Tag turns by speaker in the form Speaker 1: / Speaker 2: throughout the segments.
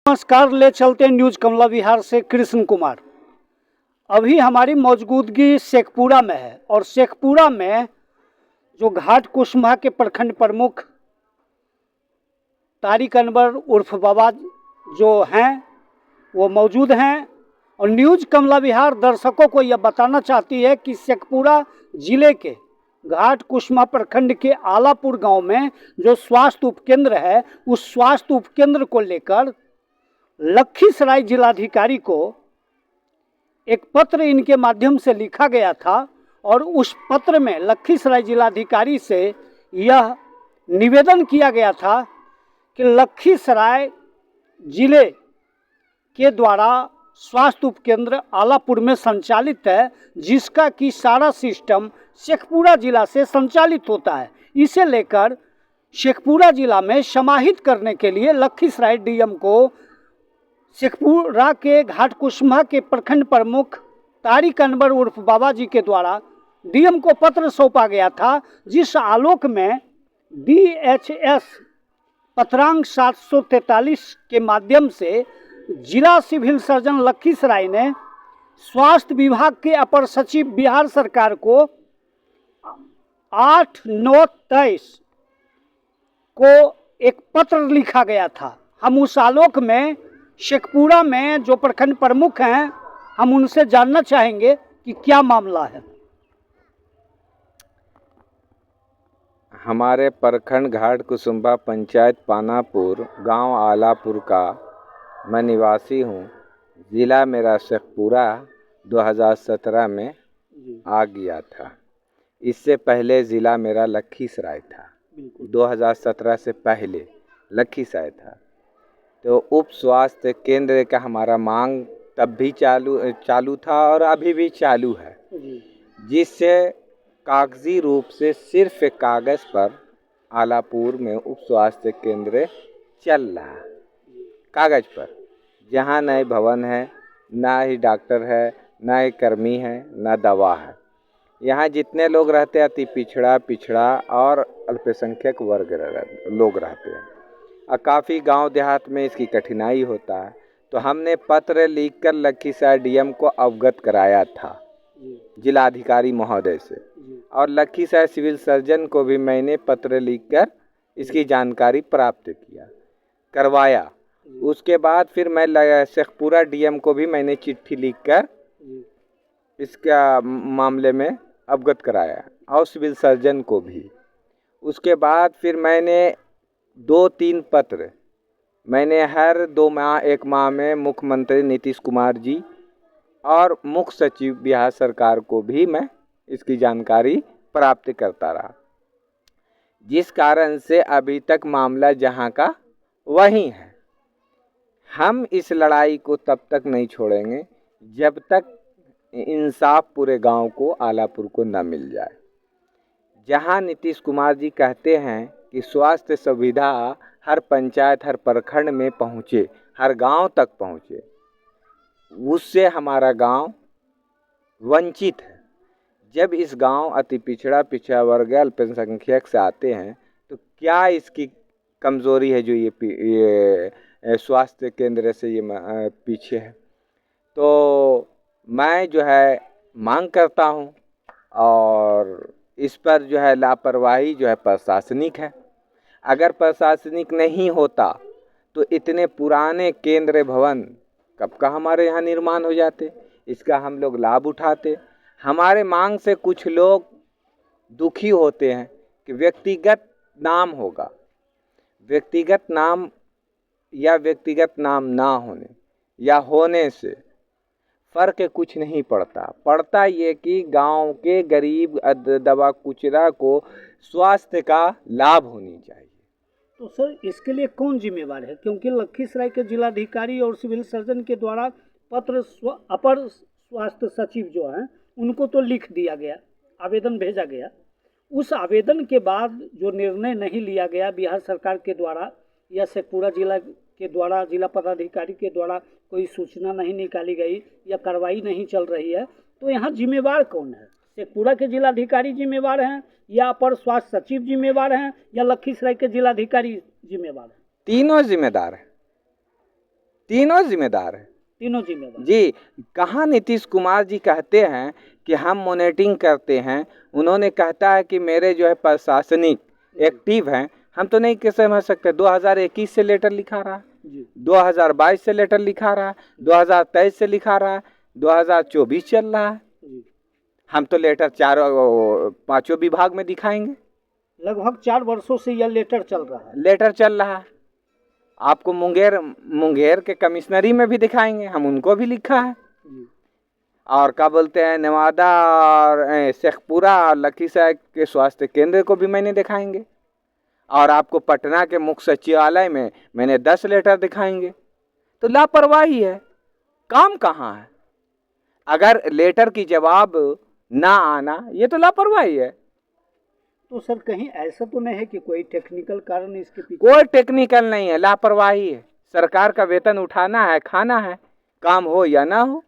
Speaker 1: नमस्कार, ले चलते हैं न्यूज कमला विहार से कृष्ण कुमार। अभी हमारी मौजूदगी शेखपुरा में है और शेखपुरा में जो घाट कुसुम्भा के प्रखंड प्रमुख तारिक अनवर उर्फ बाबा जो हैं वो मौजूद हैं और न्यूज कमला विहार दर्शकों को यह बताना चाहती है कि शेखपुरा जिले के घाट कुसुम्भा प्रखंड के आलापुर गांव में जो स्वास्थ्य उपकेंद्र है उस स्वास्थ्य उपकेंद्र को लेकर लखीसराय जिलाधिकारी को एक पत्र इनके माध्यम से लिखा गया था और उस पत्र में लखीसराय जिलाधिकारी से यह निवेदन किया गया था कि लखीसराय जिले के द्वारा स्वास्थ्य उपकेंद्र आलापुर में संचालित है, जिसका कि सारा सिस्टम शेखपुरा जिला से संचालित होता है। इसे लेकर शेखपुरा जिला में समाहित करने के लिए लखीसराय डीएम को शेखपुरा के घाट कुसुम्भा के प्रखंड प्रमुख तारिक अनवर उर्फ बाबा जी के द्वारा डीएम को पत्र सौंपा गया था, जिस आलोक में DHS पत्रांक 743 के माध्यम से जिला सिविल सर्जन लखीसराय ने स्वास्थ्य विभाग के अपर सचिव बिहार सरकार को 8/9/23 को एक पत्र लिखा गया था। हम उस आलोक में शेखपुरा में जो प्रखंड प्रमुख हैं हम उनसे जानना चाहेंगे कि क्या मामला है।
Speaker 2: हमारे प्रखंड घाट कुसुम्भा पंचायत पानापुर गांव आलापुर का मैं निवासी हूं। ज़िला मेरा शेखपुरा 2017 में आ गया था। इससे पहले ज़िला मेरा लखीसराय था। 2017 से पहले लखीसराय था। तो उप स्वास्थ्य केंद्र का हमारा मांग तब भी चालू था और अभी भी चालू है, जिससे कागजी रूप से सिर्फ एक कागज़ पर आलापुर में उप स्वास्थ्य केंद्र चल रहा है, कागज़ पर, जहाँ न भवन है, ना ही डॉक्टर है, ना ही कर्मी है, ना दवा है। यहाँ जितने लोग रहते हैं अति पिछड़ा और अल्पसंख्यक वर्ग लोग रहते हैं और काफ़ी गांव देहात में इसकी कठिनाई होता है। तो हमने पत्र लिखकर लखीसराय डीएम को अवगत कराया था जिलाधिकारी महोदय से, और लखीसराय सिविल सर्जन को भी मैंने पत्र लिखकर इसकी जानकारी प्राप्त करवाया। उसके बाद फिर मैं शेखपुरा डीएम को भी मैंने चिट्ठी लिखकर इसका मामले में अवगत कराया और सिविल सर्जन को भी। उसके बाद फिर मैंने 2-3 पत्र मैंने हर 2 माह 1 माह में मुख्यमंत्री नीतीश कुमार जी और मुख्य सचिव बिहार सरकार को भी मैं इसकी जानकारी प्राप्त करता रहा, जिस कारण से अभी तक मामला जहां का वहीं है। हम इस लड़ाई को तब तक नहीं छोड़ेंगे जब तक इंसाफ पूरे गांव को आलापुर को न मिल जाए। जहां नीतीश कुमार जी कहते हैं कि स्वास्थ्य सुविधा हर पंचायत हर प्रखंड में पहुँचे, हर गांव तक पहुँचे, उससे हमारा गांव वंचित है। जब इस गांव अति पिछड़ा वर्ग अल्पसंख्यक से आते हैं तो क्या इसकी कमज़ोरी है जो ये स्वास्थ्य केंद्र से ये पीछे है। तो मैं जो है मांग करता हूं और इस पर जो है लापरवाही जो है प्रशासनिक है। अगर प्रशासनिक नहीं होता तो इतने पुराने केंद्र भवन कब का हमारे यहाँ निर्माण हो जाते, इसका हम लोग लाभ उठाते। हमारे मांग से कुछ लोग दुखी होते हैं कि व्यक्तिगत नाम होगा, व्यक्तिगत नाम या व्यक्तिगत नाम ना होने या होने से फ़र्क कुछ नहीं पड़ता ये कि गांव के गरीब दबा कुचरा को स्वास्थ्य का लाभ होनी चाहिए।
Speaker 1: तो सर इसके लिए कौन जिम्मेवार है, क्योंकि लखीसराय के जिलाधिकारी और सिविल सर्जन के द्वारा पत्र अपर स्वास्थ्य सचिव जो हैं उनको तो लिख दिया गया, आवेदन भेजा गया। उस आवेदन के बाद जो निर्णय नहीं लिया गया बिहार सरकार के द्वारा या शेखपुरा जिला के द्वारा, जिला पदाधिकारी के द्वारा कोई सूचना नहीं निकाली गई या कार्रवाई नहीं चल रही है, तो यहाँ जिम्मेवार कौन है? शेखपुरा के जिलाधिकारी जिम्मेवार हैं या अपर स्वास्थ्य सचिव जिम्मेवार हैं या लखीसराय के जिलाधिकारी जिम्मेवार हैं?
Speaker 2: तीनों जिम्मेदार हैं। तीनों जिम्मेदार है।
Speaker 1: तीनों जिम्मेदार।
Speaker 2: जी, कहाँ नीतीश कुमार जी कहते हैं कि हम मॉनिटरिंग करते हैं, उन्होंने कहता है कि मेरे जो है प्रशासनिक एक्टिव हैं, हम तो नहीं कैसे समझ सकते। 2021 से लेटर लिखा रहा है,
Speaker 1: जी
Speaker 2: 2022 से लेटर लिखा रहा है, 2023 से लिखा रहा है, 2024 चल रहा है।
Speaker 1: जी।
Speaker 2: हम तो लेटर पांचों विभाग में दिखाएंगे।
Speaker 1: लगभग 4 वर्षों से यह लेटर चल रहा है।
Speaker 2: लेटर चल रहा है। आपको मुंगेर के कमिश्नरी में भी दिखाएंगे, हम उनको भी लिखा है।
Speaker 1: जी।
Speaker 2: और क्या बोलते हैं, नवादा और शेखपुरा और लखीसराय के स्वास्थ्य केंद्र को भी मैंने दिखाएंगे। और आपको पटना के मुख्य सचिवालय में मैंने 10 लेटर दिखाएंगे। तो लापरवाही है, काम कहाँ है? अगर लेटर की जवाब ना आना, ये तो लापरवाही है।
Speaker 1: तो सर कहीं ऐसा तो नहीं है कि कोई टेक्निकल कारण इसके पीछे?
Speaker 2: कोई टेक्निकल नहीं है, लापरवाही है। सरकार का वेतन उठाना है, खाना है, काम हो या ना हो।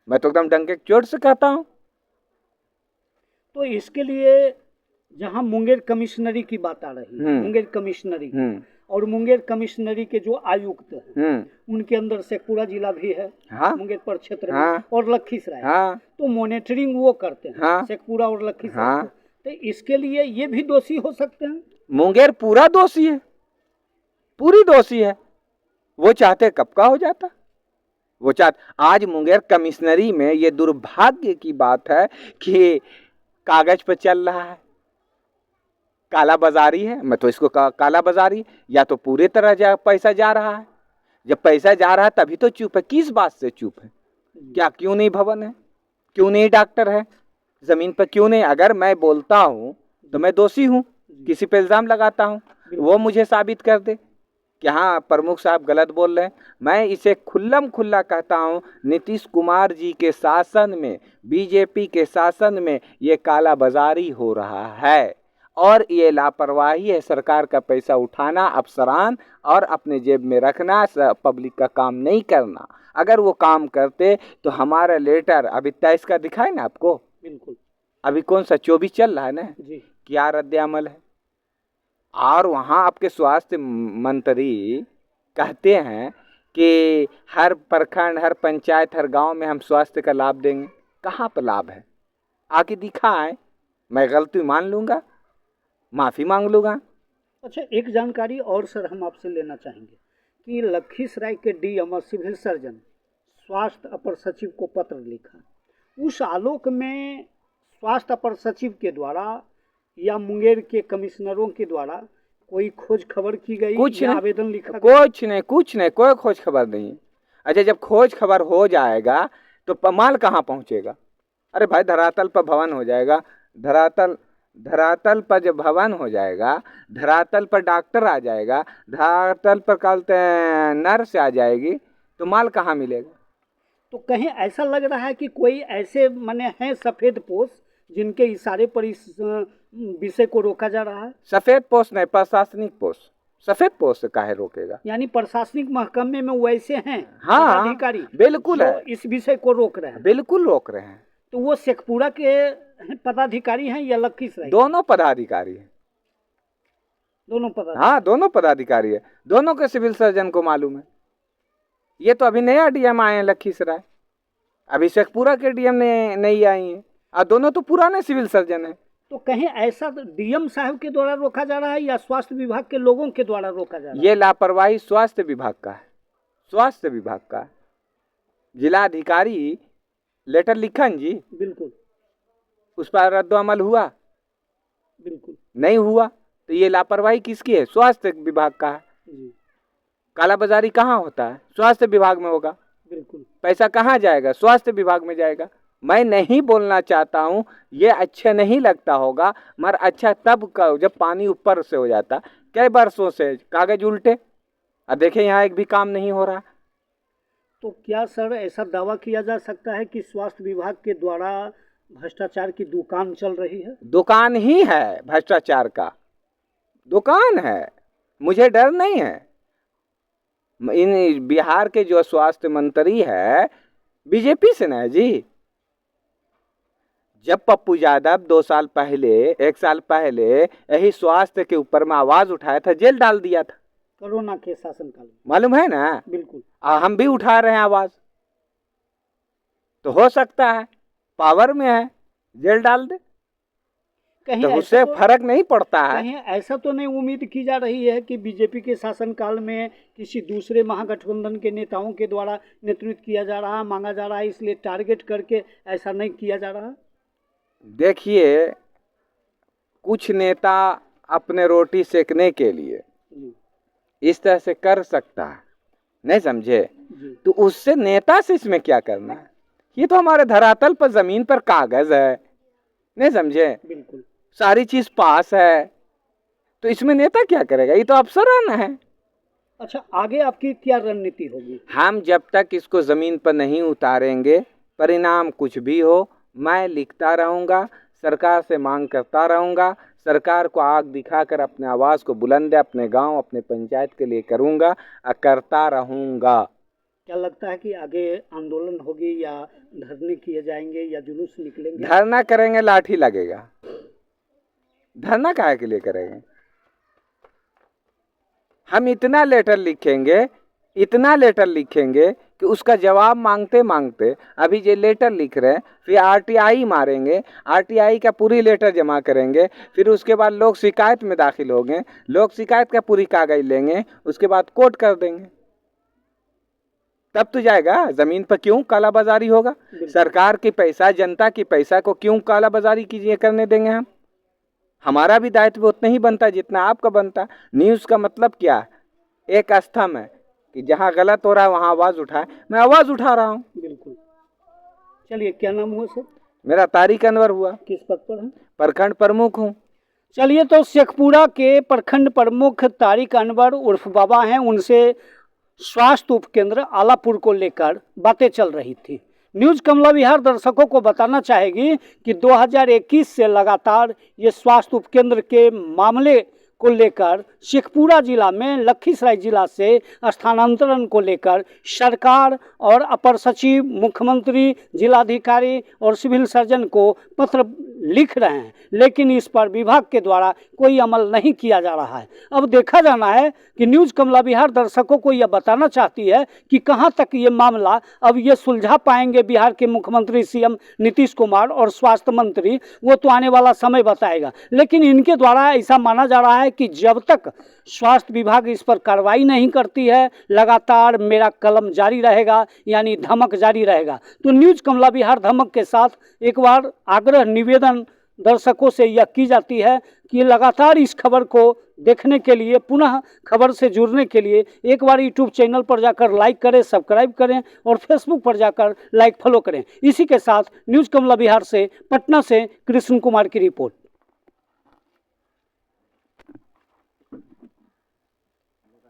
Speaker 2: मैं तो एकदम डंके की चोट से कहता हूँ।
Speaker 1: तो इसके लिए जहां मुंगेर कमिश्नरी की बात आ रही है, मुंगेर कमिश्नरी और मुंगेर कमिश्नरी के जो आयुक्त हैं, उनके अंदर शेखपुरा जिला भी है,
Speaker 2: हाँ?
Speaker 1: मुंगेर प्रक्षेत्र
Speaker 2: हाँ?
Speaker 1: में, और लखीसराय।
Speaker 2: हाँ?
Speaker 1: तो मॉनिटरिंग वो करते हैं,
Speaker 2: हाँ?
Speaker 1: शेखपुरा और लखीसराय।
Speaker 2: हाँ?
Speaker 1: तो इसके लिए ये भी दोषी हो सकते हैं?
Speaker 2: मुंगेर पूरा दोषी है, पूरी दोषी है। वो चाहते कब का हो जाता। वो चाहते, आज मुंगेर कमिश्नरी में ये दुर्भाग्य की बात है कि कागज पर चल रहा है, काला बाजारी है। मैं तो इसको काला बाजारी, या तो पूरे तरह पैसा जा रहा है। जब पैसा जा रहा है तभी तो चुप है। किस बात से चुप है? क्या क्यों नहीं भवन है, क्यों नहीं डॉक्टर है, जमीन पर क्यों नहीं? अगर मैं बोलता हूँ तो मैं दोषी हूँ, किसी पे इल्जाम लगाता हूँ, वो मुझे साबित कर दे कि हाँ प्रमुख साहब गलत बोल रहे हैं। मैं इसे खुल्लम खुल्ला कहता हूँ, नीतीश कुमार जी के शासन में, बीजेपी के शासन में ये काला बाजारी हो रहा है और ये लापरवाही है। सरकार का पैसा उठाना, अफसरान और अपने जेब में रखना, पब्लिक का काम नहीं करना। अगर वो काम करते तो हमारा लेटर अभी 23 का दिखाए ना आपको।
Speaker 1: बिल्कुल।
Speaker 2: अभी कौन सा 24 चल रहा है ना
Speaker 1: जी।
Speaker 2: क्या रद्द अमल है। और वहाँ आपके स्वास्थ्य मंत्री कहते हैं कि हर प्रखंड, हर पंचायत, हर गांव में हम स्वास्थ्य का लाभ देंगे। कहाँ पर लाभ है? आके दिखाएं, मैं गलती मान लूँगा, माफ़ी मांग लूँगा।
Speaker 1: अच्छा, एक जानकारी और सर हम आपसे लेना चाहेंगे कि लखीसराय के डीएम और सिविल सर्जन स्वास्थ्य अपर सचिव को पत्र लिखा, उस आलोक में स्वास्थ्य अपर सचिव के द्वारा या मुंगेर के कमिश्नरों के द्वारा कोई खोज खबर की गई?
Speaker 2: कुछ
Speaker 1: या
Speaker 2: नहीं,
Speaker 1: आवेदन लिखा?
Speaker 2: कुछ नहीं, कोई खोज खबर नहीं। अच्छा, जब खोज खबर हो जाएगा तो माल कहाँ पहुँचेगा? अरे भाई, धरातल पर भवन हो जाएगा। धरातल पर जब भवन हो जाएगा, धरातल पर डॉक्टर आ जाएगा, धरातल पर कहते हैं नर्स आ जाएगी, तो माल कहाँ मिलेगा?
Speaker 1: तो कहीं ऐसा लग रहा है कि कोई ऐसे माने हैं सफेद पोश जिनके इशारे पर इस विषय को रोका जा रहा है?
Speaker 2: सफेद पोस्ट नहीं, प्रशासनिक पोस्ट। सफेद पोस्ट काहे रोकेगा?
Speaker 1: यानी प्रशासनिक महकमे में वैसे हैं
Speaker 2: हाँ,
Speaker 1: अधिकारी
Speaker 2: बिल्कुल है,
Speaker 1: इस विषय को रोक रहे हैं।
Speaker 2: बिल्कुल रोक रहे हैं।
Speaker 1: तो वो शेखपुरा के पदाधिकारी हैं या लखीसराय?
Speaker 2: दोनों पदाधिकारी हैं।
Speaker 1: दोनों पदाधिकारी?
Speaker 2: हाँ, दोनों पदाधिकारी है। दोनों के सिविल सर्जन को मालूम है। ये तो अभी नया डीएम आए हैं लखीसराय, अभी शेखपुरा के डीएम नहीं आई हैं, और दोनों तो पुराने सिविल सर्जन हैं।
Speaker 1: तो कहीं ऐसा डीएम साहब के द्वारा रोका जा रहा है या स्वास्थ्य विभाग के लोगों के द्वारा रोका जा रहा है?
Speaker 2: ये लापरवाही स्वास्थ्य विभाग का है, स्वास्थ्य विभाग का। जिलाधिकारी लेटर लिखन जी,
Speaker 1: बिल्कुल,
Speaker 2: उस पर रद्द अमल हुआ?
Speaker 1: बिल्कुल
Speaker 2: नहीं हुआ। तो ये लापरवाही किसकी है? स्वास्थ्य विभाग का है।
Speaker 1: जी,
Speaker 2: कालाबाजारी कहाँ होता है? स्वास्थ्य विभाग में होगा।
Speaker 1: बिल्कुल।
Speaker 2: पैसा कहाँ जाएगा? स्वास्थ्य विभाग में जाएगा। मैं नहीं बोलना चाहता हूँ, ये अच्छा नहीं लगता होगा, मगर अच्छा तब का जब पानी ऊपर से हो जाता। कई वर्षों से कागज उल्टे, अब देखें यहाँ एक भी काम नहीं हो रहा।
Speaker 1: तो क्या सर ऐसा दावा किया जा सकता है कि स्वास्थ्य विभाग के द्वारा भ्रष्टाचार की दुकान चल रही है?
Speaker 2: दुकान ही है, भ्रष्टाचार का दुकान है। मुझे डर नहीं है। इन बिहार के जो स्वास्थ्य मंत्री है बीजेपी से ना है जी। जब पप्पू यादव 2 साल पहले, 1 साल पहले यही स्वास्थ्य के ऊपर में आवाज उठाया था, जेल डाल दिया था।
Speaker 1: कोरोना के शासनकाल में,
Speaker 2: मालूम है ना।
Speaker 1: बिल्कुल।
Speaker 2: हम भी उठा रहे हैं आवाज, तो हो सकता है पावर में है, जेल डाल दे,
Speaker 1: कहीं
Speaker 2: तो
Speaker 1: ऐसा
Speaker 2: उससे
Speaker 1: तो
Speaker 2: फर्क नहीं पड़ता है।
Speaker 1: कहीं ऐसा तो नहीं उम्मीद की जा रही है कि बीजेपी के शासनकाल में किसी दूसरे महागठबंधन के नेताओं के द्वारा नेतृत्व किया जा रहा है, मांगा जा रहा है, इसलिए टारगेट करके ऐसा नहीं किया जा रहा?
Speaker 2: देखिए, कुछ नेता अपने रोटी सेकने के लिए
Speaker 1: जी
Speaker 2: इस तरह से कर सकता है, नहीं समझे,
Speaker 1: जी
Speaker 2: तो उससे नेता से इसमें क्या करना है। ये तो हमारे धरातल पर जमीन पर कागज है, नहीं समझे,
Speaker 1: बिल्कुल।
Speaker 2: सारी चीज पास है, तो इसमें नेता क्या करेगा, ये तो अफसराना है।
Speaker 1: अच्छा, आगे आपकी क्या रणनीति होगी?
Speaker 2: हम जब तक इसको जमीन पर नहीं उतारेंगे, परिणाम कुछ भी हो, मैं लिखता रहूंगा, सरकार से मांग करता रहूंगा, सरकार को आग दिखाकर अपने आवाज को बुलंद अपने गांव, अपने पंचायत के लिए करूंगा और करता रहूंगा।
Speaker 1: क्या लगता है कि आगे आंदोलन होगी या धरने किए जाएंगे या जुलूस निकलेंगे?
Speaker 2: धरना करेंगे, लाठी लगेगा। धरना काहे के लिए करेंगे? हम इतना लेटर लिखेंगे कि उसका जवाब मांगते मांगते अभी ये लेटर लिख रहे हैं, फिर आरटीआई मारेंगे, आरटीआई का पूरी लेटर जमा करेंगे, फिर उसके बाद लोग शिकायत में दाखिल होंगे, लोग शिकायत का पूरी कागज लेंगे, उसके बाद कोर्ट कर देंगे, तब तो जाएगा। जमीन पर क्यों कालाबाजारी होगा? सरकार की पैसा, जनता की पैसा को क्यों कालाबाजारी कीजिए करने देंगे हम? हमारा भी दायित्व उतना ही बनता है जितना आपका बनता। न्यूज़ का मतलब क्या है? एक स्तंभ है कि जहाँ गलत हो रहा है वहाँ आवाज़ उठाए, मैं आवाज़ उठा रहा हूँ।
Speaker 1: बिल्कुल। चलिए, क्या नाम हुआ सर?
Speaker 2: मेरा तारिक अनवर हुआ।
Speaker 1: किस पद पर हैं?
Speaker 2: प्रखंड प्रमुख हूँ।
Speaker 1: चलिए, तो शेखपुरा के प्रखंड प्रमुख तारिक अनवर उर्फ बाबा हैं, उनसे स्वास्थ्य उपकेंद्र आलापुर को लेकर बातें चल रही थी। न्यूज़ कमला विहार दर्शकों को बताना चाहेगी कि 2021 से लगातार ये स्वास्थ्य उपकेंद्र के मामले को लेकर शेखपुरा जिला में लखीसराय जिला से स्थानांतरण को लेकर सरकार और अपर सचिव, मुख्यमंत्री, जिलाधिकारी और सिविल सर्जन को पत्र लिख रहे हैं, लेकिन इस पर विभाग के द्वारा कोई अमल नहीं किया जा रहा है। अब देखा जाना है कि न्यूज़ कमला विहार दर्शकों को यह बताना चाहती है कि कहां तक ये मामला अब ये सुलझा पाएंगे बिहार के मुख्यमंत्री सीएम नीतीश कुमार और स्वास्थ्य मंत्री, वो तो आने वाला समय बताएगा। लेकिन इनके द्वारा ऐसा माना जा रहा है कि जब तक स्वास्थ्य विभाग इस पर कार्रवाई नहीं करती है, लगातार मेरा कलम जारी रहेगा, यानी धमक जारी रहेगा। तो न्यूज़ कमला विहार धमक के साथ एक बार आग्रह निवेदन दर्शकों से यह की जाती है कि लगातार इस खबर को देखने के लिए, पुनः खबर से जुड़ने के लिए एक बार यूट्यूब चैनल पर जाकर लाइक करें, सब्सक्राइब करें और फेसबुक पर जाकर लाइक फॉलो करें। इसी के साथ न्यूज़ कमला विहार से पटना से कृष्ण कुमार की रिपोर्ट।